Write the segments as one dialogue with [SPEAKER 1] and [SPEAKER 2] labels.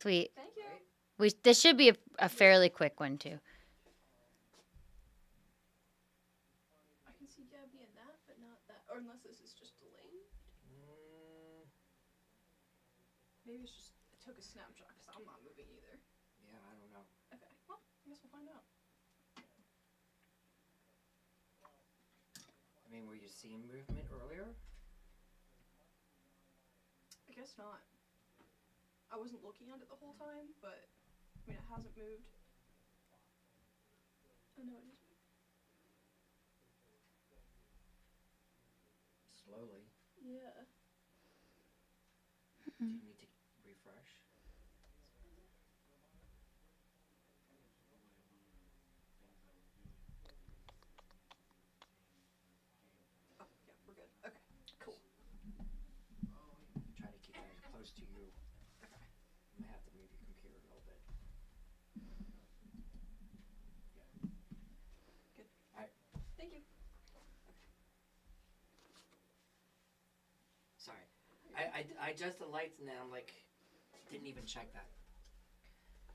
[SPEAKER 1] Sweet.
[SPEAKER 2] Thank you.
[SPEAKER 1] This should be a fairly quick one too.
[SPEAKER 2] I can see Gabby in that, but not that. Or unless this is just delayed. Maybe it's just it took a snapshot because I'm not moving either.
[SPEAKER 3] Yeah, I don't know.
[SPEAKER 2] Okay. Well, I guess we'll find out.
[SPEAKER 3] I mean, were you seeing movement earlier?
[SPEAKER 2] I guess not. I wasn't looking at it the whole time, but I mean, it hasn't moved. Oh no, it is moving.
[SPEAKER 3] Slowly.
[SPEAKER 2] Yeah.
[SPEAKER 3] Do you need to refresh?
[SPEAKER 2] Oh yeah, we're good. Okay. Cool.
[SPEAKER 3] Try to keep it as close to you.
[SPEAKER 2] Okay.
[SPEAKER 3] You might have to move your computer a little bit.
[SPEAKER 2] Good.
[SPEAKER 3] Alright.
[SPEAKER 2] Thank you.
[SPEAKER 3] Sorry. I adjusted the lights and then I'm like, didn't even check that.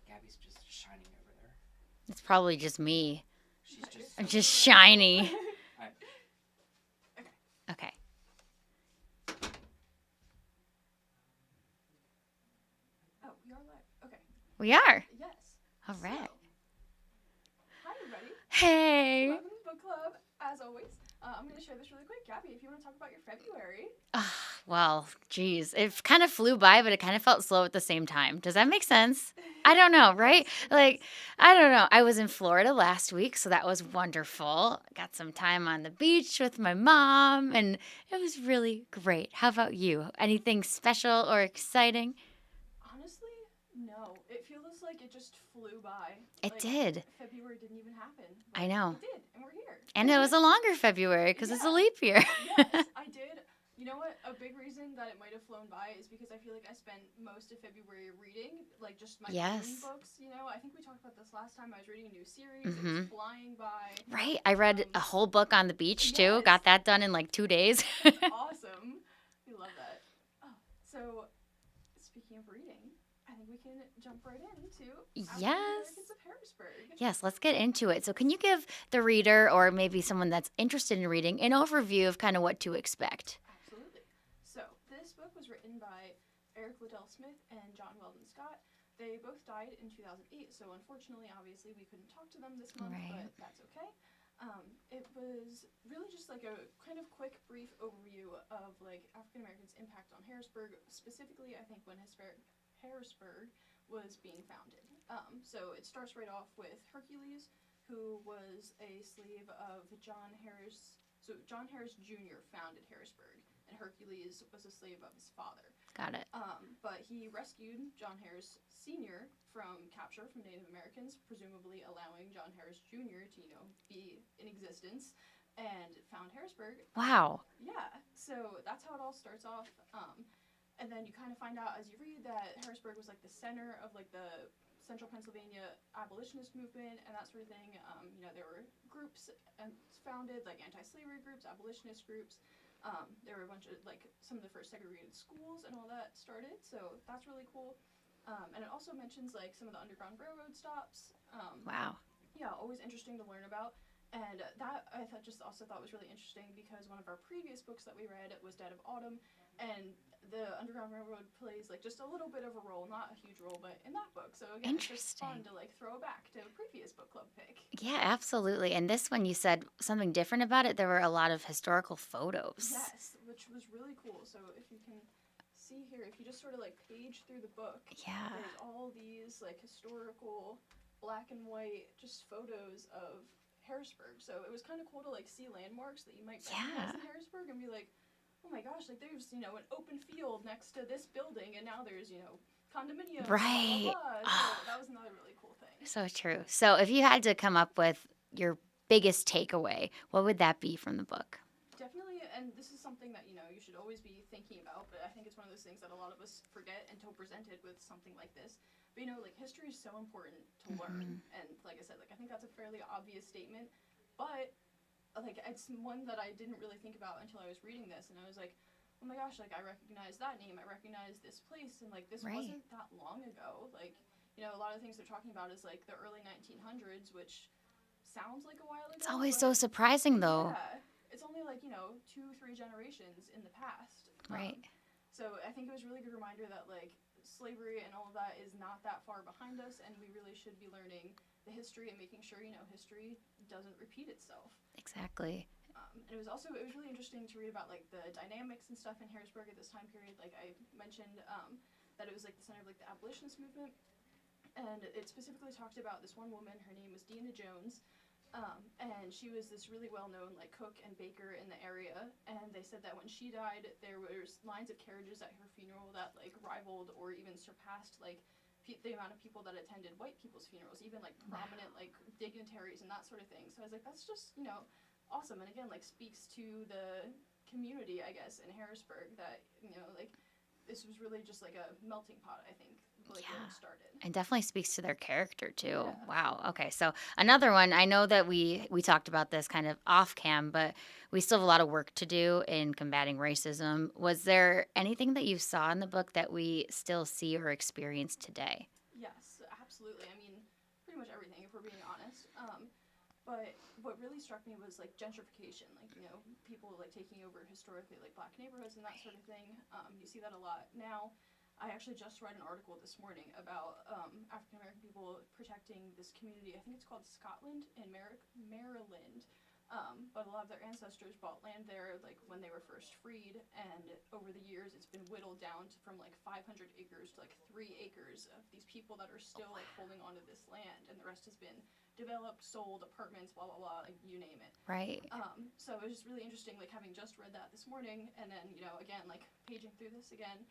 [SPEAKER 3] Gabby's just shining over there.
[SPEAKER 1] It's probably just me.
[SPEAKER 3] She's just.
[SPEAKER 1] I'm just shiny.
[SPEAKER 3] Alright.
[SPEAKER 1] Okay.
[SPEAKER 2] Oh, we are live. Okay.
[SPEAKER 1] We are.
[SPEAKER 2] Yes.
[SPEAKER 1] All right.
[SPEAKER 2] So, hi everybody.
[SPEAKER 1] Hey.
[SPEAKER 2] Welcome to book club. As always, I'm going to share this really quick. Gabby, if you want to talk about your February.
[SPEAKER 1] Well, geez. It kind of flew by, but it kind of felt slow at the same time. Does that make sense? I don't know, right? Like, I don't know. I was in Florida last week, so that was wonderful. Got some time on the beach with my mom, and it was really great. How about you? Anything special or exciting?
[SPEAKER 2] Honestly, no. It feels like it just flew by.
[SPEAKER 1] It did.
[SPEAKER 2] February didn't even happen.
[SPEAKER 1] I know.
[SPEAKER 2] It did, and we're here.
[SPEAKER 1] And it was a longer February because it's a leap year.
[SPEAKER 2] Yes, I did. You know what? A big reason that it might have flown by is because I feel like I spent most of February reading, like just my own books, you know? I think we talked about this last time. I was reading a new series. It was flying by.
[SPEAKER 1] Right. I read a whole book on the beach, too.
[SPEAKER 2] Yes.
[SPEAKER 1] Got that done in like 2 days.
[SPEAKER 2] Awesome. We love that. Oh, so, speaking of reading, I think we can jump right into African Americans of Harrisburg.
[SPEAKER 1] Yes, let's get into it. So can you give the reader or maybe someone that's interested in reading an overview of kind of what to expect?
[SPEAKER 2] Absolutely. So this book was written by Eric Liddell Smith and John Weldon Scott. They both died in 2008, so unfortunately, obviously, we couldn't talk to them this month, but that's okay. It was really just like a kind of quick, brief overview of like African Americans' impact on Harrisburg, specifically, I think, when Harrisburg was being founded. So it starts right off with Hercules, who was a slave of John Harris. So John Harris Jr. founded Harrisburg, and Hercules was a slave of his father.
[SPEAKER 1] Got it.
[SPEAKER 2] But he rescued John Harris Sr. from capture from Native Americans, presumably allowing John Harris Jr. to, be in existence, and found Harrisburg.
[SPEAKER 1] Wow.
[SPEAKER 2] Yeah, so that's how it all starts off. And then you kind of find out as you read that Harrisburg was like the center of like the central Pennsylvania abolitionist movement and that sort of thing. There were groups founded, like anti-slavery groups, abolitionist groups. There were a bunch of like some of the first segregated schools and all that started, so that's really cool. And it also mentions like some of the Underground Railroad stops.
[SPEAKER 1] Wow.
[SPEAKER 2] Yeah, always interesting to learn about. And that I thought was really interesting because one of our previous books that we read was Dead of Autumn, and the Underground Railroad plays like just a little bit of a role, not a huge role, but in that book. So again, it's just fun to like throw back to a previous book club pick.
[SPEAKER 1] Yeah, absolutely. And this one, you said something different about it. There were a lot of historical photos.
[SPEAKER 2] Yes, which was really cool. So if you can see here, if you just sort of like page through the book, there's all these like historical black and white just photos of Harrisburg. So it was kind of cool to like see landmarks that you might recognize in Harrisburg and be like, oh my gosh, like there's, an open field next to this building and now there's, condominiums.
[SPEAKER 1] Right.
[SPEAKER 2] Blah, blah, blah. So that was another really cool thing.
[SPEAKER 1] So true. So if you had to come up with your biggest takeaway, what would that be from the book?
[SPEAKER 2] Definitely, and this is something that, you should always be thinking about, but I think it's one of those things that a lot of us forget until presented with something like this. But, history is so important to learn, and like I said, I think that's a fairly obvious statement, but, it's one that I didn't really think about until I was reading this, and I was like, oh oh my gosh, like I recognize that name, I recognize this place, and like this
[SPEAKER 1] Right.
[SPEAKER 2] wasn't that long ago. Like, you know, a lot of things they're talking about is like the early 1900s, which sounds like a while ago.
[SPEAKER 1] It's always
[SPEAKER 2] but
[SPEAKER 1] so surprising, though.
[SPEAKER 2] yeah, it's only like, you know, 2-3 generations in the past.
[SPEAKER 1] Right.
[SPEAKER 2] So I think it was a really good reminder that like slavery and all of that is not that far behind us, and we really should be learning the history and making sure, you know, history doesn't repeat itself.
[SPEAKER 1] Exactly.
[SPEAKER 2] It was really interesting to read about like the dynamics and stuff in Harrisburg at this time period. Like I mentioned, that it was like the center of like the abolitionist movement, and it specifically talked about this one woman. Her name was Deena Jones, and she was this really well-known like cook and baker in the area. And they said that when she died, there was lines of carriages at her funeral that like rivaled or even surpassed like the amount of people that attended white people's funerals, even like prominent like dignitaries and that sort of thing. So I was like, that's just, you know, awesome. And again, like speaks to the community, I guess, in Harrisburg, that, you know, like this was really just like a melting pot, I think, like where it started.
[SPEAKER 1] And definitely speaks to their character too.
[SPEAKER 2] Yeah.
[SPEAKER 1] Wow. Okay. So another one, I know that we talked about this kind of off cam, but we still have a lot of work to do in combating racism. Was there anything that you saw in the book that we still see or experience today?
[SPEAKER 2] Yes, absolutely. I mean, pretty much everything, if we're being honest. But what really struck me was like gentrification, like, you know, people like taking over historically like black neighborhoods and that sort of thing. You see that a lot now. I actually just read an article this morning about African American people protecting this community. I think it's called Scotland in Maryland. But a lot of their ancestors bought land there like when they were first freed, and over the years it's been whittled down to from like 500 acres to like 3 acres of these people that are still like holding onto this land, and the rest has been developed, sold, apartments, blah blah blah, like you name it.
[SPEAKER 1] Right.
[SPEAKER 2] So it was just really interesting, like having just read that this morning, and then, you know, again, like paging through this again.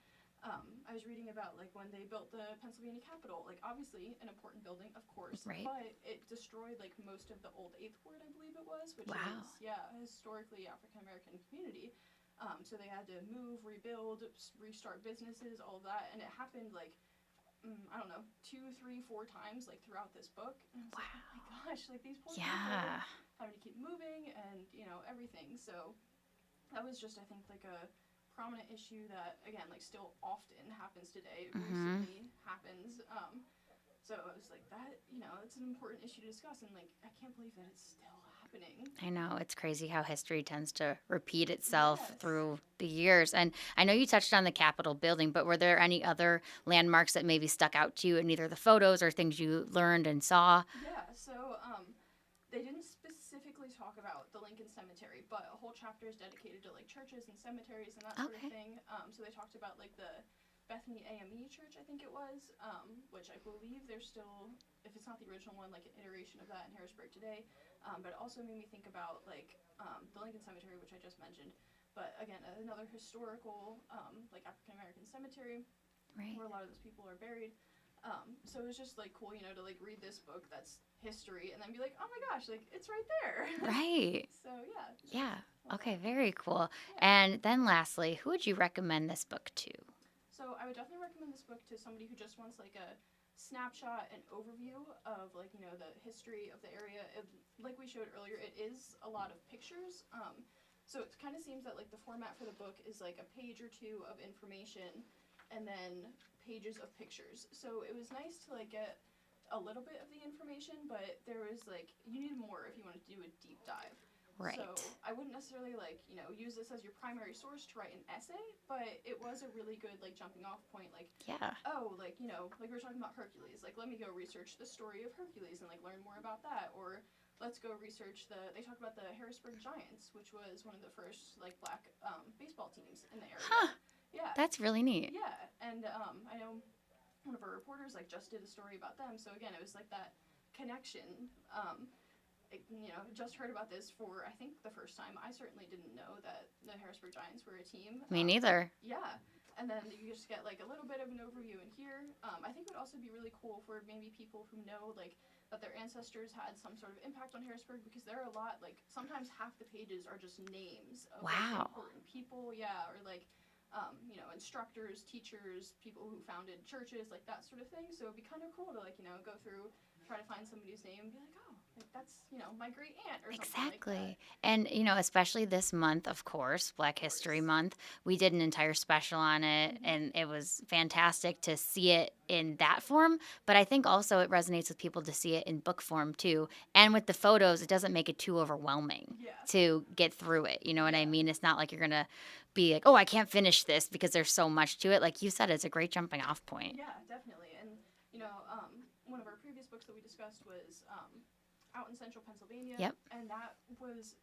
[SPEAKER 2] I was reading about like when they built the Pennsylvania Capitol, like obviously an important building, of course,
[SPEAKER 1] Right.
[SPEAKER 2] but it destroyed like most of the old Eighth Ward, I believe it was, which
[SPEAKER 1] Wow.
[SPEAKER 2] is historically African American community. So they had to move, rebuild, restart businesses, all of that, and it happened like I don't know, 2, 3, 4 times like throughout this book. And I was like, oh my gosh, like these poor people having to keep moving and, you know, everything. So that was just, I think, like a prominent issue that, again, like still often happens today. Recently happens. So I was like, that, you know, it's an important issue to discuss, and like I can't believe that it's still happening.
[SPEAKER 1] I know, it's crazy how history tends to repeat itself
[SPEAKER 2] Yes.
[SPEAKER 1] through the years. And I know you touched on the Capitol building, but were there any other landmarks that maybe stuck out to you in either the photos or things you learned and saw?
[SPEAKER 2] Yeah, so they didn't specifically talk about the Lincoln Cemetery, but a whole chapter is dedicated to like churches and cemeteries and that sort of thing. So they talked about like the Bethany AME Church, I think it was, which I believe there's still, if it's not the original one, like an iteration of that in Harrisburg today. But it also made me think about like the Lincoln Cemetery, which I just mentioned. But again, another historical like African American cemetery,
[SPEAKER 1] Right.
[SPEAKER 2] where a lot of those people are buried. So it was just like cool, you know, to like read this book that's history and then be like, oh my gosh, like it's right there.
[SPEAKER 1] Right.
[SPEAKER 2] So yeah.
[SPEAKER 1] Yeah. Okay, very cool. And then lastly, who would you recommend this book to?
[SPEAKER 2] So I would definitely recommend this book to somebody who just wants like a snapshot and overview of like, you know, the history of the area. Like we showed earlier, it is a lot of pictures. So it kind of seems that like the format for the book is like a page or two of information and then pages of pictures. So it was nice to like get a little bit of the information, but there was like, you need more if you want to do a deep dive.
[SPEAKER 1] Right.
[SPEAKER 2] So I wouldn't necessarily like, you know, use this as your primary source to write an essay, but it was a really good like jumping off point. Like,
[SPEAKER 1] Yeah.
[SPEAKER 2] oh, like, you know, like we were talking about Hercules. Like, let me go research the story of Hercules and like learn more about that. Or let's go research they talk about the Harrisburg Giants, which was one of the first like black baseball teams in the area.
[SPEAKER 1] Huh.
[SPEAKER 2] Yeah.
[SPEAKER 1] That's really neat.
[SPEAKER 2] Yeah, and I know one of our reporters like just did a story about them. So again, it was like that connection. You know, just heard about this for I think the first time. I certainly didn't know that the Harrisburg Giants were a team.
[SPEAKER 1] Me neither.
[SPEAKER 2] Yeah, and then you just get like a little bit of an overview in here. I think it would also be really cool for maybe people who know like that their ancestors had some sort of impact on Harrisburg, because there are a lot, like sometimes half the pages are just names of like, important people. Yeah, or like you know, instructors, teachers, people who founded churches, like that sort of thing. So it'd be kind of cool to like, you know, go through, try to find somebody's name and be like, oh, like that's, my great aunt or something
[SPEAKER 1] Exactly.
[SPEAKER 2] like
[SPEAKER 1] And, especially this month, of course, Black History Month, we did an entire special on it, and it was fantastic to see it in that form. But I think also it resonates with people to see it in book form too. And with the photos, it doesn't make it too overwhelming
[SPEAKER 2] Yeah.
[SPEAKER 1] to get through it. You know what I
[SPEAKER 2] Yeah.
[SPEAKER 1] mean? It's not like you're going to be like, oh, I can't finish this because there's so much to it. Like you said, it's a great jumping off point.
[SPEAKER 2] Yeah, definitely. And, one of our previous books that we discussed was out in central Pennsylvania.
[SPEAKER 1] Yep.
[SPEAKER 2] And that was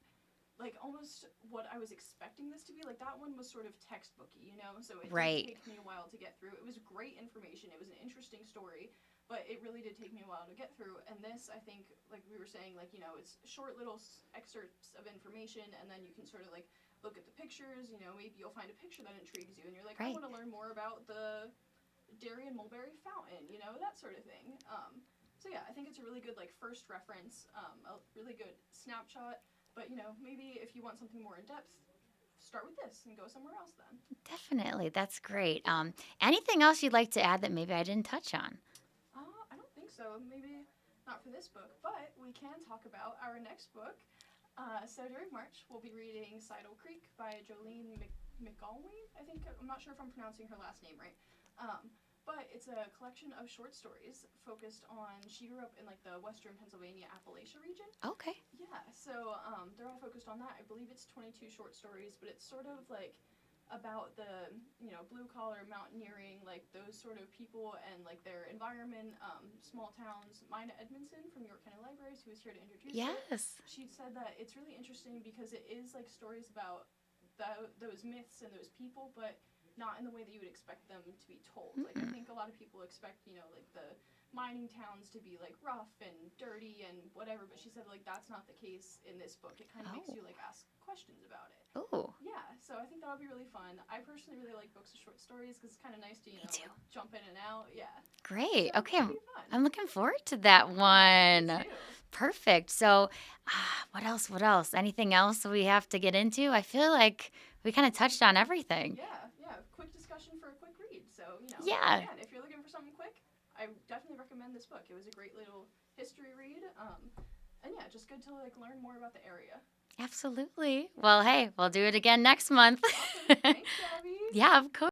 [SPEAKER 2] like almost what I was expecting this to be. Like that one was sort of textbooky, so it
[SPEAKER 1] Right.
[SPEAKER 2] did take me a while to get through. It was great information. It was an interesting story, but it really did take me a while to get through. And this, I think, like we were saying, like, it's short little excerpts of information, and then you can sort of like look at the pictures, maybe you'll find a picture that intrigues you and you're like,
[SPEAKER 1] Right.
[SPEAKER 2] I want to learn more about the Darien Mulberry Fountain, that sort of thing. So yeah, I think it's a really good like first reference, a really good snapshot. But maybe if you want something more in depth, start with this and go somewhere else then.
[SPEAKER 1] Definitely. That's great. Anything else you'd like to add that maybe I didn't touch on?
[SPEAKER 2] I don't think so. Maybe not for this book, but we can talk about our next book. So during March, we'll be reading Sidle Creek by Jolene McGolwey. I think, I'm not sure if I'm pronouncing her last name right. But it's a collection of short stories focused on, she grew up in like the western Pennsylvania Appalachia region.
[SPEAKER 1] Okay.
[SPEAKER 2] Yeah, so they're all focused on that. I believe it's 22 short stories, but it's sort of like about the, blue collar mountaineering, like those sort of people and like their environment, small towns. Mina Edmondson from York County Libraries, who was here to introduce it.
[SPEAKER 1] Yes.
[SPEAKER 2] She said that it's really interesting because it is like stories about those myths and those people, but not in the way that you would expect them to be told. Like, I think a lot of people expect, like the mining towns to be like rough and dirty and whatever, but she said like that's not the case in this book. It kind of makes you like ask questions about it.
[SPEAKER 1] Oh.
[SPEAKER 2] Yeah, so I think that'll be really fun. I personally really like books of short stories because it's kind of nice to,
[SPEAKER 1] Me too.
[SPEAKER 2] like, jump in and out. Yeah.
[SPEAKER 1] Great.
[SPEAKER 2] So
[SPEAKER 1] Okay.
[SPEAKER 2] it'll be fun.
[SPEAKER 1] I'm looking forward to that one.
[SPEAKER 2] Me too.
[SPEAKER 1] Perfect. So, what else? What else? Anything else we have to get into? I feel like we kind of touched on everything.
[SPEAKER 2] Yeah. Quick discussion for a quick read. So,
[SPEAKER 1] Yeah.
[SPEAKER 2] again, if you're looking for something quick, I definitely recommend this book. It was a great little history read. And yeah, just good to like learn more about the area.
[SPEAKER 1] Absolutely. Well, hey, we'll do it again next month.
[SPEAKER 2] Awesome. Thanks, Gabby.
[SPEAKER 1] Yeah, of course.